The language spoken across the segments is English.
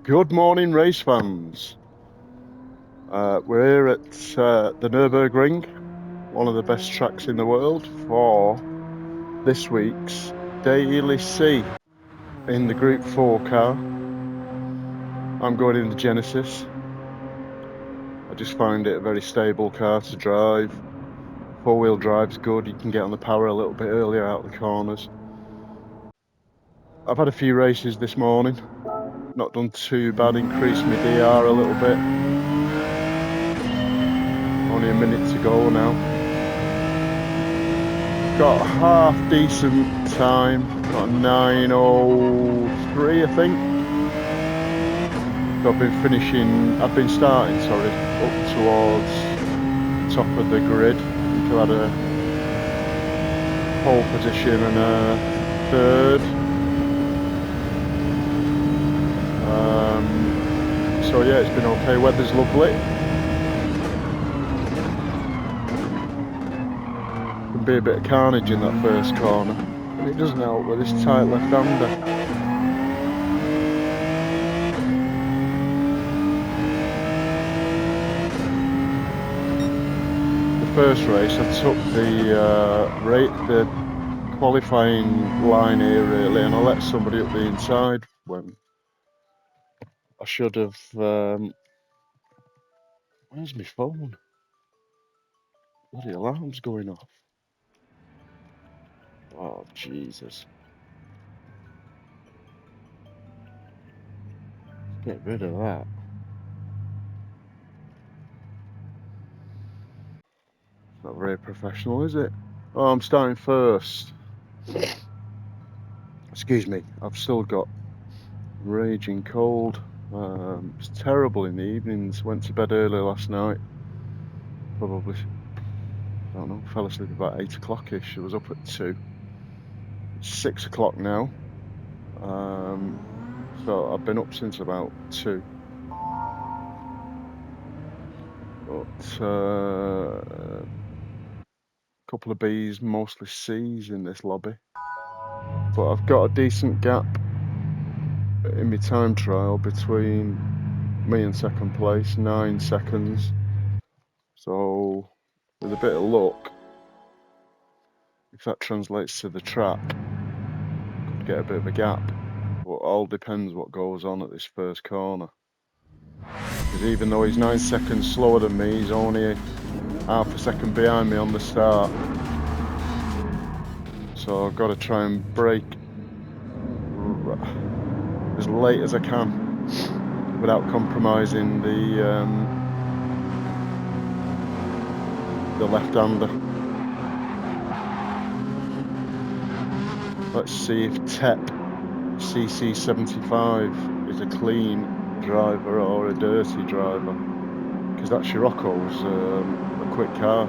Good morning, race fans. We're here at the Nurburgring, one of the best tracks in the world, for this week's Daily C in the Group 4 car. I'm going in the Genesis. I just find it a very stable car to drive. Four-wheel drive's good. You can get on the power a little bit earlier out of the corners. I've had a few races this morning. Not done too bad. Increased my DR a little bit. Only a minute to go now. Got a half decent time. Got a 9:03, I think. So I've been starting, up towards the top of the grid. I think I had a pole position and a third. So yeah, it's been okay. Weather's lovely. Can be a bit of carnage in that first corner, and it doesn't help with this tight left-hander. First race, I took the qualifying line here really, and I let somebody up the inside when I should have. Where's my phone? Bloody alarm's going off. Oh Jesus! Get rid of that. Not very professional, is it? Oh, I'm starting first. Excuse me. I've still got raging cold. It's terrible in the evenings. Went to bed early last night. Probably, I don't know, fell asleep about 8 o'clock-ish. I was up at 2. It's 6 o'clock now. So I've been up since about 2. But a couple of B's, mostly C's in this lobby. But I've got a decent gap in my time trial between me and second place, 9 seconds. So with a bit of luck, if that translates to the track, could get a bit of a gap. But all depends what goes on at this first corner. Because even though he's 9 seconds slower than me, he's only half a second behind me on the start. So I've got to try and brake as late as I can without compromising the left-hander. Let's see if TEP CC75 is a clean driver or a dirty driver, because that Scirocco's a quick car.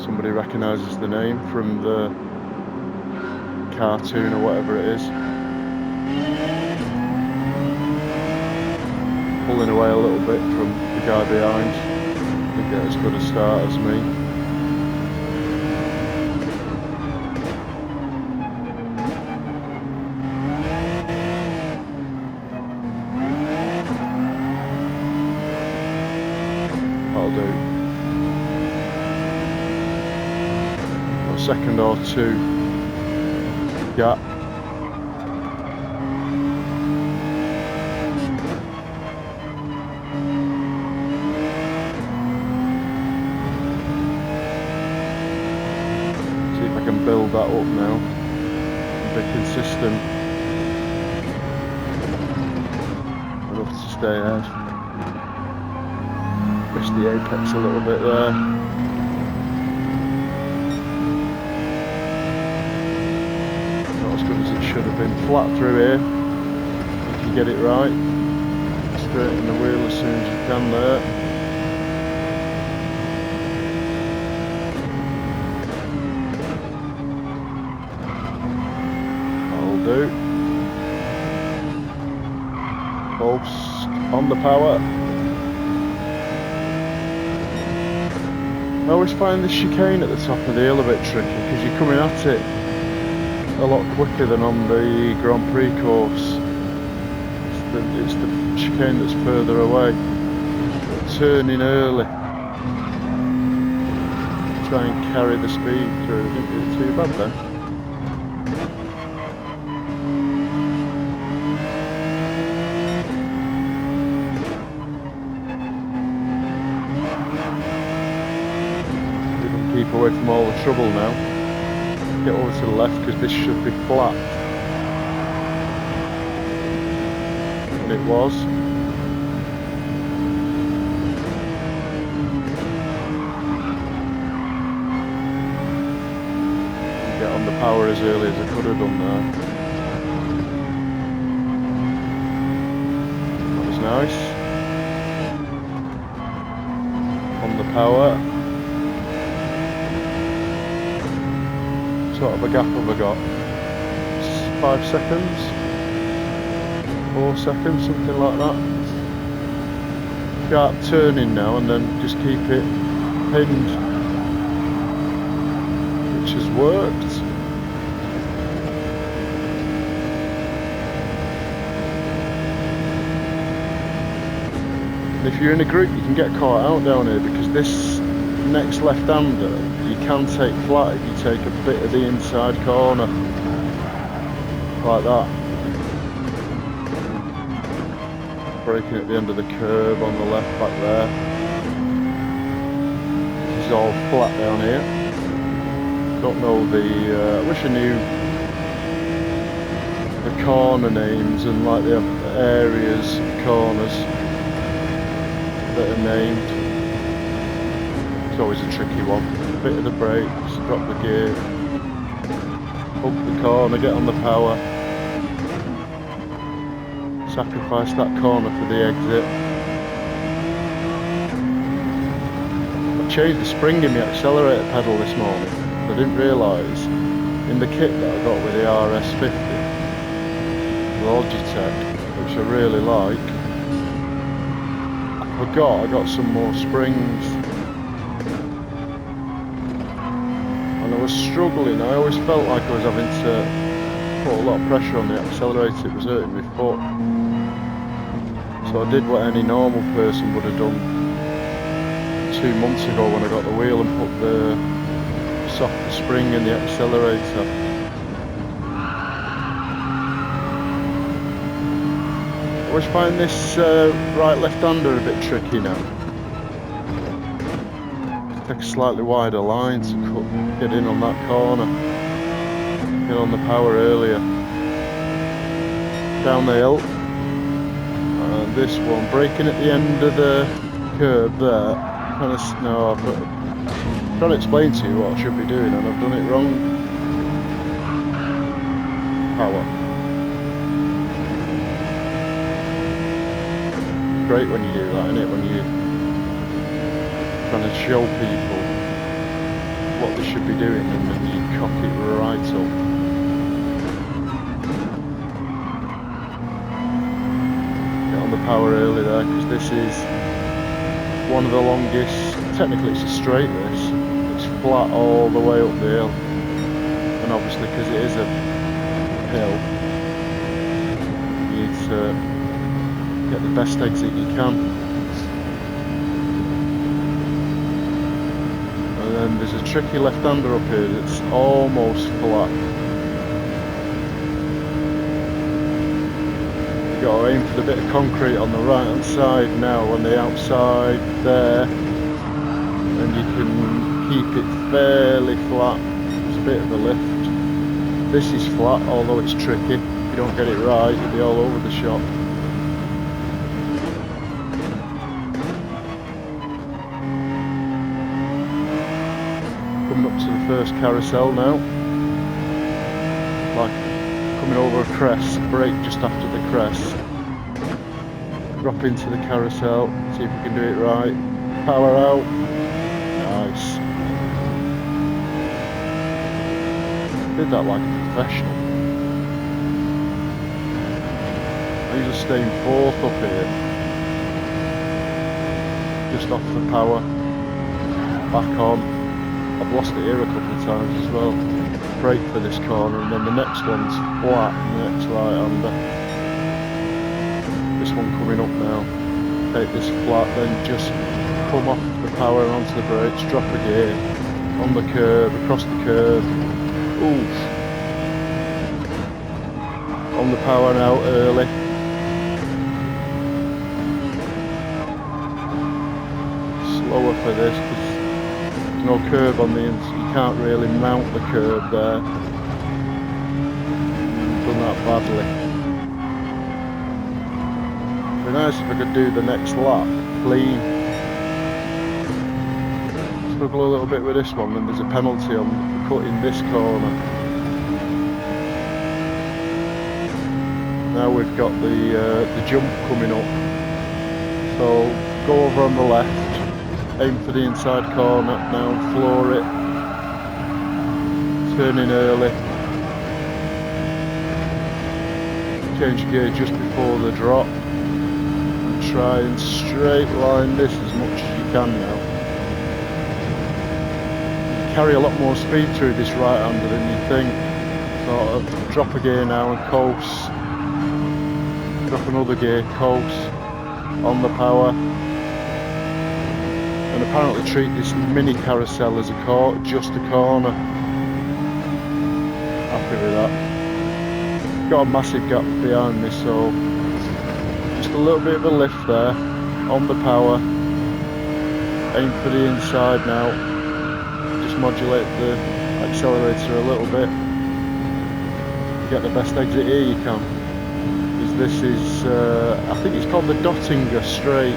Somebody recognises the name from the cartoon or whatever it is. Pulling away a little bit from the guy behind. Didn't get as good a start as me. That'll do. A second or two gap. See if I can build that up now. Be consistent enough to stay ahead. Missed the apex a little bit there. Not as good as it should have been. Flat through here. If you get it right. Straighten the wheel as soon as you can there. That'll do. Both on the power. I always find the chicane at the top of the hill a bit tricky because you're coming at it a lot quicker than on the Grand Prix course. it's the chicane that's further away. Turning early. Try and carry the speed through. Didn't do it too bad then. Keep away from all the trouble now. Get over to the left because this should be flat. And it was. Get on the power as early as I could have done there. That was nice. On the power. Sort of a gap have I got? 5 seconds? 4 seconds, something like that. Sharp turning now and then just keep it pinned, which has worked. And if you're in a group you can get caught out down here because this next left-hander you can take flat if you take a bit of the inside corner like that. Braking at the end of the curb on the left back there. This is all flat down here. Don't know the I wish I knew the corner names and like the areas of corners that are named. It's always a tricky one. Bit of the brakes, drop the gear, bump the corner, get on the power, sacrifice that corner for the exit. I changed the spring in the accelerator pedal this morning. I didn't realise in the kit that I got with the RS50, the Logitech, which I really like, I got some more springs. And I was struggling. I always felt like I was having to put a lot of pressure on the accelerator. It was hurting my foot. So I did what any normal person would have done 2 months ago when I got the wheel and put the softer spring in the accelerator. I always find this right left-hander a bit tricky now. Take a slightly wider line to get in on that corner. Get on the power earlier. Down the hill. And this one, braking at the end of the curb there. I'm trying to explain to you what I should be doing and I've done it wrong. Power. Great when you do that, isn't it? When you trying to show people what they should be doing and then you cock it right up. Get on the power early there because this is one of the longest, technically it's a straight this, it's flat all the way up the hill and obviously because it is a hill you need to get the best exit you can. And there's a tricky left-hander up here that's almost flat. You've got to aim for the bit of concrete on the right hand side now on the outside there and you can keep it fairly flat. It's a bit of a lift. This is flat although it's tricky. If you don't get it right you'll be all over the shop. Coming up to the first carousel now. Like coming over a crest, brake just after the crest. Drop into the carousel, see if we can do it right. Power out. Nice. Did that like a professional. I'm just staying fourth up here. Just off the power. Back on. I've lost it here a couple of times as well. Brake for this corner and then the next one's flat, the next right-hander. this one coming up now. Take this flat, then just come off the power and onto the brakes, drop a gear, on the curb, across the curb. Oof. On the power now, early. Slower for this, because there's no curb on the inside. You can't really mount the curb there. Done that badly. It'd be nice if I could do the next lap clean. Struggle a little bit with this one, and there's a penalty on cutting this corner. Now we've got the jump coming up. So go over on the left, aim for the inside corner, now floor it, turn in early, change gear just before the drop, and try and straight line this as much as you can now. You carry a lot more speed through this right-hander than you think. Sort of drop a gear now and coast, drop another gear, coast, on the power. And apparently treat this mini carousel as just a corner. Happy with that. Got a massive gap behind me, so just a little bit of a lift there, on the power. Aim for the inside now. Just modulate the accelerator a little bit. To get the best exit here you can. This is, I think it's called the Dottinger Straight.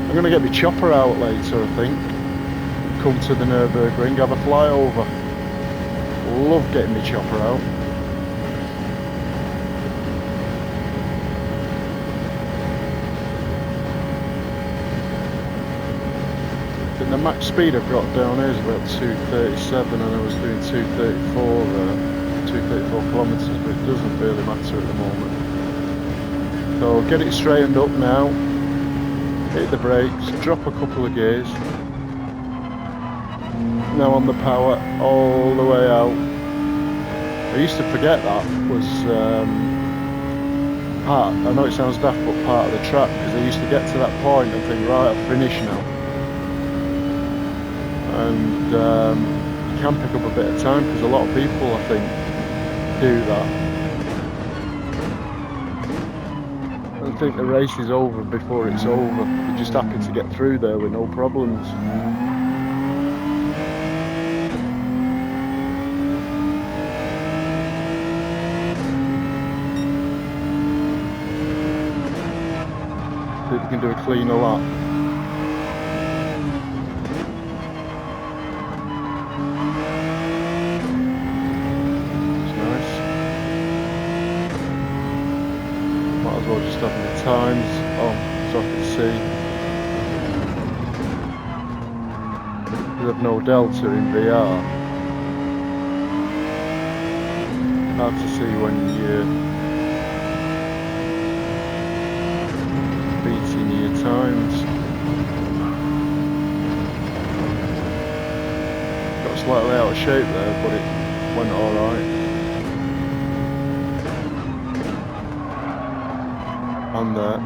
I'm going to get my chopper out later, I think. Come to the Nurburgring, have a flyover. Love getting my chopper out. I think the max speed I've got down here is about 237, and I was doing 234 kilometres, but it doesn't really matter at the moment. So get it straightened up now. Hit the brakes, drop a couple of gears. Now on the power, all the way out. I used to forget that was part, I know it sounds daft, but part of the track, because I used to get to that point and think, right, I've finished now. And you can pick up a bit of time, because a lot of people, I think, do that. I think the race is over before it's over. You're just happy to get through there with no problems. See if we can do a cleaner lap. It's nice. Might as well just have the times on so I can see. Because I've no delta in VR. Hard to see when you're beating your times. Got slightly out of shape there, but it went alright. And there.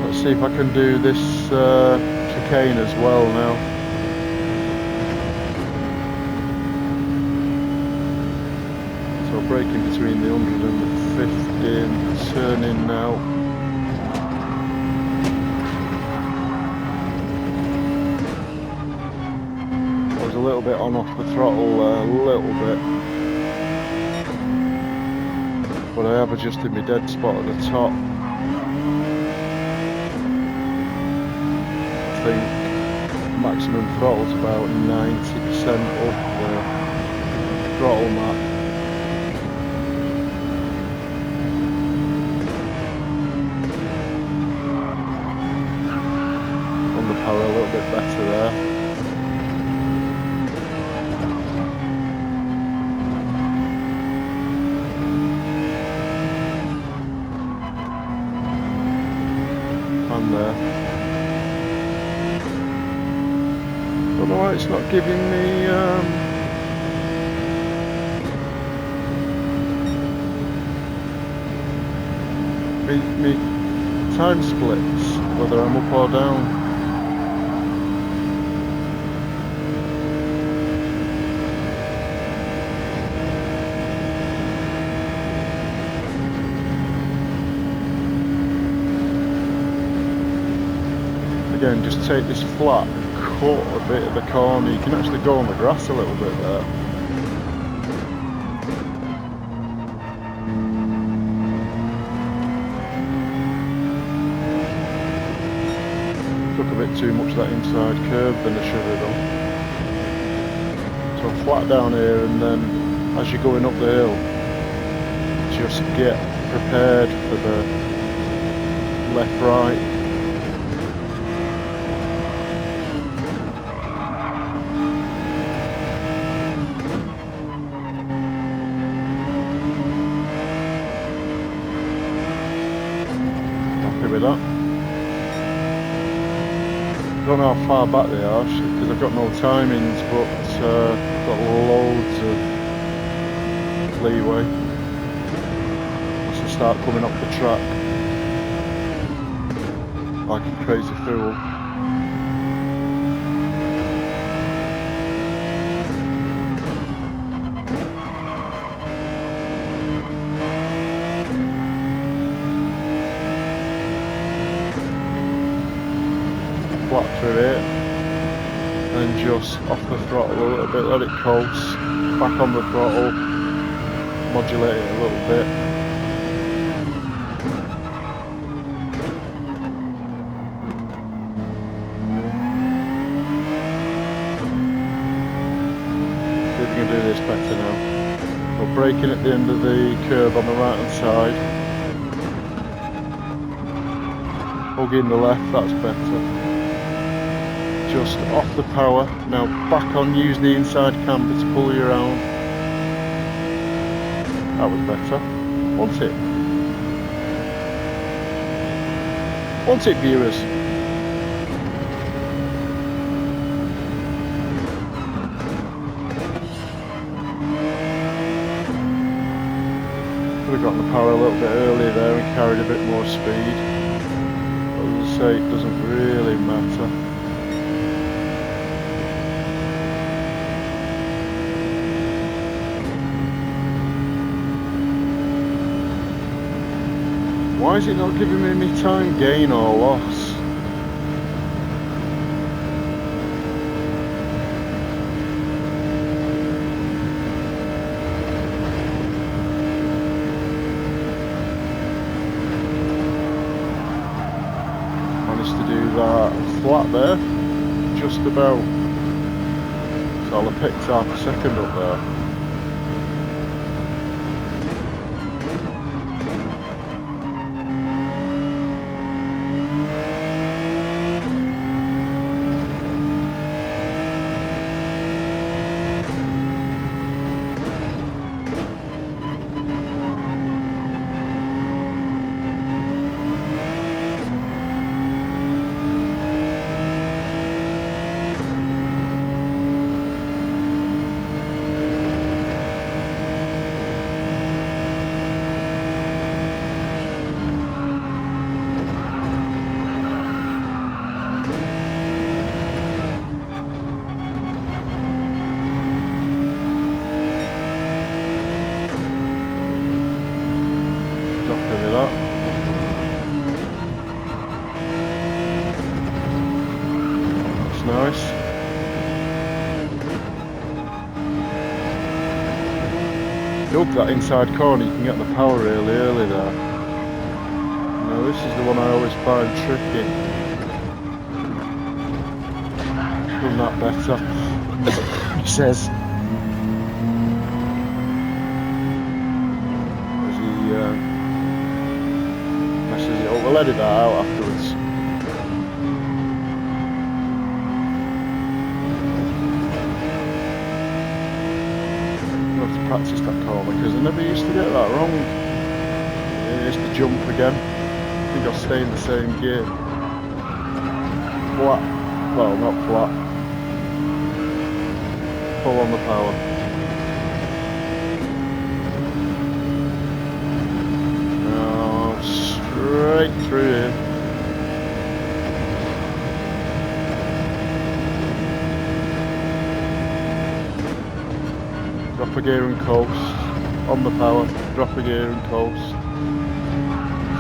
Let's see if I can do this chicane as well now. So braking between the 100 and the 50 and turning now. I was a little bit on off the throttle a little bit. But I have adjusted my dead spot at the top. I think maximum throttle's about 90% up the throttle map. On the power a little bit better there. And there. know why it's not giving me me time splits, whether I'm up or down. Again, just take this flat, cut a bit of the corner. You can actually go on the grass a little bit there. Took a bit too much of that inside curve than I should have done. So flat down here, and then as you're going up the hill, just get prepared for the left-right. With that. Don't know how far back they are because I've got no timings, but I've got loads of leeway. I should start coming up the track like a crazy fool. Flat through it and just off the throttle a little bit, let it coast, back on the throttle, modulate it a little bit. See if we can do this better now. We're braking at the end of the curve on the right hand side. Hugging the left, that's better. Just off the power, now back on, use the inside camber to pull you around. That was better. One tip viewers. Could have gotten the power a little bit earlier there and carried a bit more speed. But as I say, it doesn't really matter. Why is it not giving me any time gain or loss? Managed to do that flat there, just about. So I'll have picked half a second up there. Nice. Dug that inside corner, you can get the power really early there. Now this is the one I always find tricky. Done that better. He says. As he messes it up. We'll edit that out afterwards. Practice that corner because I never used to get that wrong. Here's the jump again. I think I'll stay in the same gear. Flat. Well, not flat. Full on the power. Now straight through here. Drop a gear and coast. On the power. Drop a gear and coast.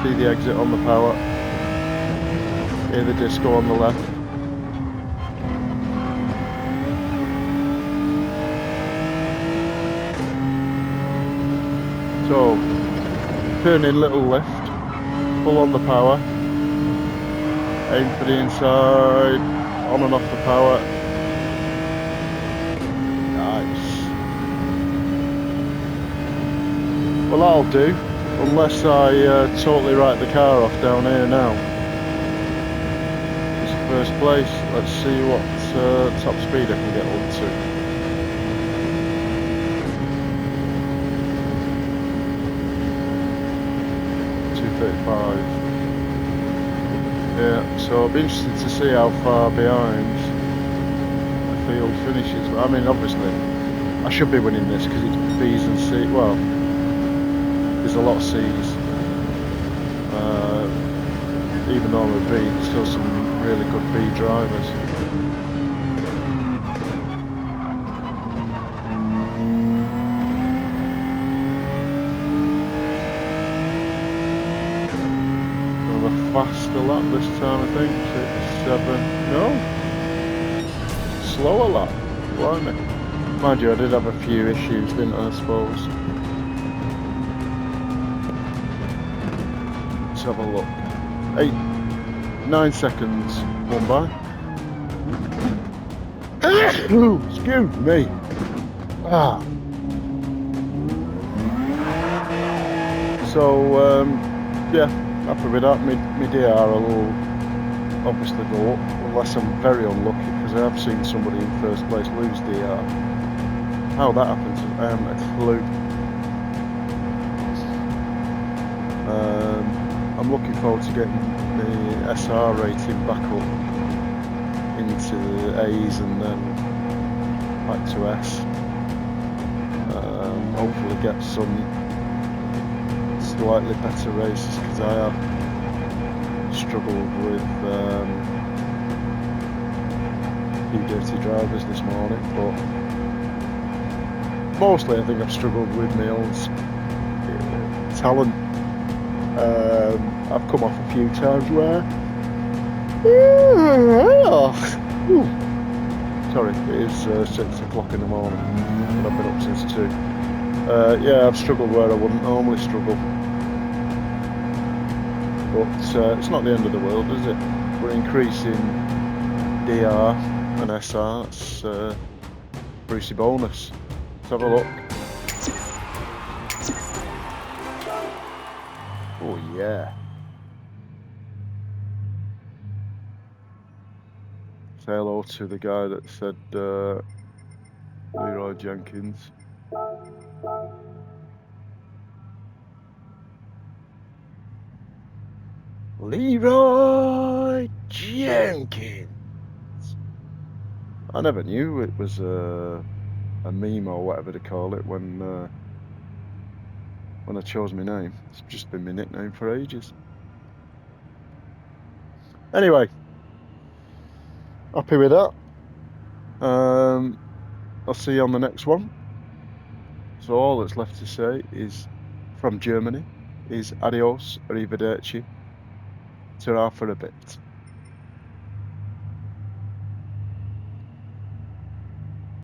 See the exit on the power. Hear the disco on the left. So, turn in little lift, full on the power, aim for the inside, on and off the power. Nice. Well, that'll do, unless I totally write the car off down here now. It's first place. Let's see what top speed I can get up to. 235. Yeah, so I'll be interested to see how far behind the field finishes. I mean, obviously, I should be winning this because it's B's and C. Well, there's a lot of C's. Even though I'm a B, there's still some really good B drivers. Faster lap this time, I think. 6, 7. No. Slower lap. Blimey. Mind you, I did have a few issues, didn't I suppose? Let's have a look. 9 seconds. One by. Excuse me. So, yeah. Happy with that. My DR will obviously go up, unless I'm very unlucky, because I have seen somebody in first place lose DR. How that happens, I haven't a clue. I'm looking forward to getting the SR rating back up into A's and then back to S. Hopefully get some slightly better races, because I have struggled with a few dirty drivers this morning, but mostly I think I've struggled with my own talent. I've come off a few times where sorry, it is 6 o'clock in the morning and I've been up since 2. Yeah, I've struggled where I wouldn't normally struggle. But it's not the end of the world, is it? We're increasing DR and SR. It's a Brucey bonus. Let's have a look. Oh yeah. Say hello to the guy that said Leroy Jenkins. Leroy Jenkins. I never knew it was a meme or whatever to call it when I chose my name. It's just been my nickname for ages. Anyway, happy with that. I'll see you on the next one. So all that's left to say is, from Germany, is adios, arrivederci, ta-ra for a bit.